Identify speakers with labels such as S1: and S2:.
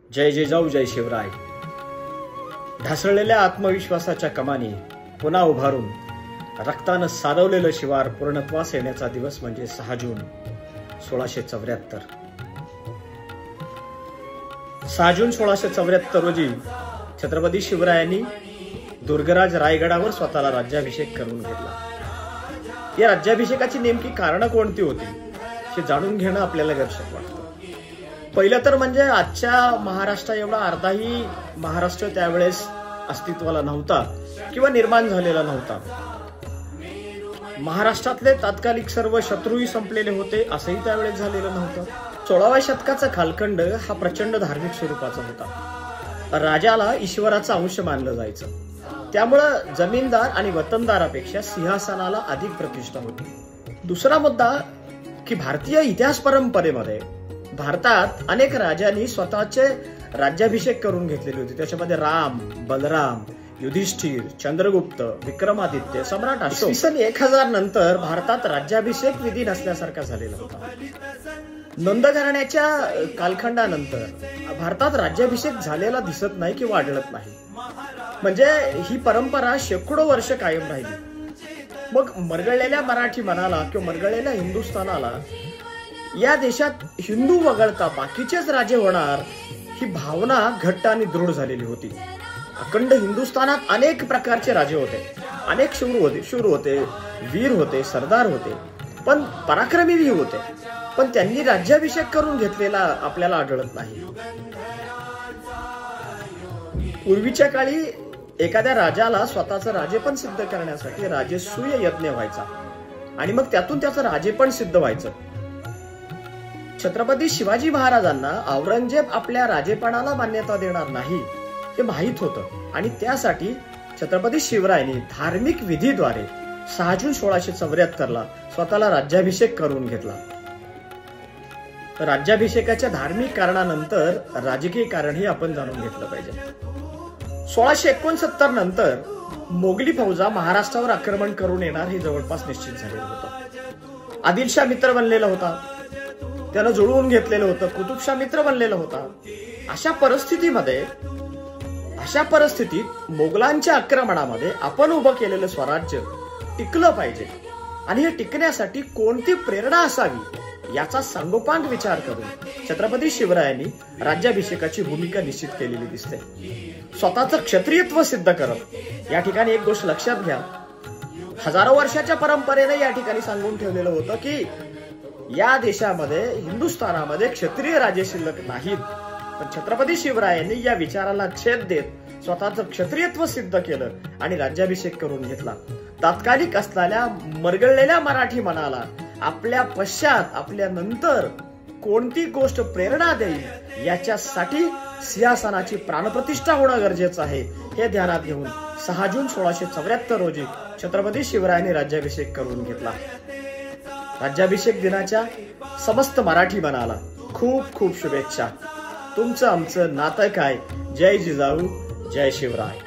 S1: जय जिजाऊ जय शिवराय. ढासळलेल्या आत्मविश्वासाच्या कमानी पुन्हा उभारून रक्तानं सारवलेलं शिवार पूर्णत्वास येण्याचा दिवस म्हणजे 6 जून 1674. 6 जून 1674 रोजी छत्रपती शिवरायांनी दुर्गराज रायगडावर स्वतःला राज्याभिषेक करून घेतला. या राज्याभिषेकाची नेमकी कारणं कोणती होती हे जाणून घेणं आपल्याला गरजेचं वाटतं. पहिलं तर म्हणजे आजच्या महाराष्ट्र एवढा अर्धाही महाराष्ट्र त्यावेळेस अस्तित्वाला नव्हता किंवा निर्माण झालेला नव्हता. महाराष्ट्रातले तात्कालिक सर्व शत्रूही संपलेले होते असंही त्यावेळेस झालेलं नव्हतं. 16व्या शतकाचा कालखंड हा प्रचंड धार्मिक स्वरूपाचा होता. राजाला ईश्वराचा अंश मानलं जायचं. त्यामुळं जमीनदार आणि वतनदारापेक्षा सिंहासनाला अधिक प्रतिष्ठा होती. दुसरा मुद्दा की भारतीय इतिहास परंपरेमध्ये भारतात अनेक राजांनी स्वतःचे राज्याभिषेक करून घेतलेले होते. त्याच्यामध्ये राम, बलराम, युधिष्ठिर, चंद्रगुप्त, विक्रमादित्य, सम्राट अशोक. सन 1000 नंतर भारतात राज्याभिषेक विधी नसल्यासारखा झालेला होता. नंद घराण्याच्या कालखंडानंतर भारतात राज्याभिषेक झालेला दिसत नाही किंवा आढळत नाही. म्हणजे ही परंपरा शेकडो वर्ष कायम राहिली. मग मरगळलेल्या मराठी मनाला किंवा मरगळलेल्या हिंदुस्थानाला या देशात हिंदू वगळता बाकीचेच राजे होणार ही भावना घट्ट आणि दृढ झालेली होती. अखंड हिंदुस्थानात अनेक प्रकारचे राजे होते, अनेक शूर होते, वीर होते, सरदार होते, पण पराक्रमीही होते. पण त्यांनी राज्याभिषेक करून घेतलेला आपल्याला आढळत नाही. पूर्वीच्या काळी एखाद्या राजाला स्वतःचं राजेपण सिद्ध करण्यासाठी राजसूय यज्ञ व्हायचा आणि मग त्यातून त्याचं राजेपण सिद्ध व्हायचं. छत्रपती शिवाजी महाराजांना औरंगजेब आपल्या राजेपणाला मान्यता देणार नाही हे माहीत होतं आणि त्यासाठी छत्रपती शिवरायांनी धार्मिक विधीद्वारे 6 जून 1674 स्वतःला राज्याभिषेक करून घेतला. राज्याभिषेकाच्या धार्मिक कारणानंतर राजकीय कारणही आपण जाणून घेतलं पाहिजे. 1669 नंतर मोगली फौजा महाराष्ट्रावर आक्रमण करून येणार हे जवळपास निश्चित झालेलं होतं. आदिलशाह मित्र बनलेला होता, त्यानं जुळवून घेतलेलं होतं. कुतुबशाह मित्र बनलेला होता. अशा परिस्थितीत मोगलांच्या आक्रमणामध्ये आपण उभं केलेलं स्वराज्य टिकलं पाहिजे आणि हे टिकण्यासाठी कोणती प्रेरणा असावी याचा सांगोपांग विचार करून छत्रपती शिवरायांनी राज्याभिषेकाची भूमिका निश्चित केलेली दिसते. स्वतःचं क्षत्रियत्व सिद्ध करत या ठिकाणी एक गोष्ट लक्षात घ्या. हजारो वर्षाच्या परंपरेने या ठिकाणी सांगून ठेवलेलं होतं की या देशामध्ये हिंदुस्थानामध्ये क्षत्रिय राजे शिल्लक नाहीत. पण छत्रपती शिवरायांनी या विचाराला छेद देत स्वतःचं क्षत्रियत्व सिद्ध केलं आणि राज्याभिषेक करून घेतला. तात्कालिक असलेल्या मरगळलेल्या मराठी मनाला आपल्या पश्चात आपल्या नंतर कोणती गोष्ट प्रेरणा देईल याच्यासाठी सिंहासनाची प्राणप्रतिष्ठा होणं गरजेचं आहे हे ध्यानात घेऊन 6 जून 1674 रोजी छत्रपती शिवरायांनी राज्याभिषेक करून घेतला. राज्याभिषेक दिनाच्या समस्त मराठी मनाला खूप खूप शुभेच्छा. तुमचं आमचं नातं काय. जय जिजाऊ जय शिवराय.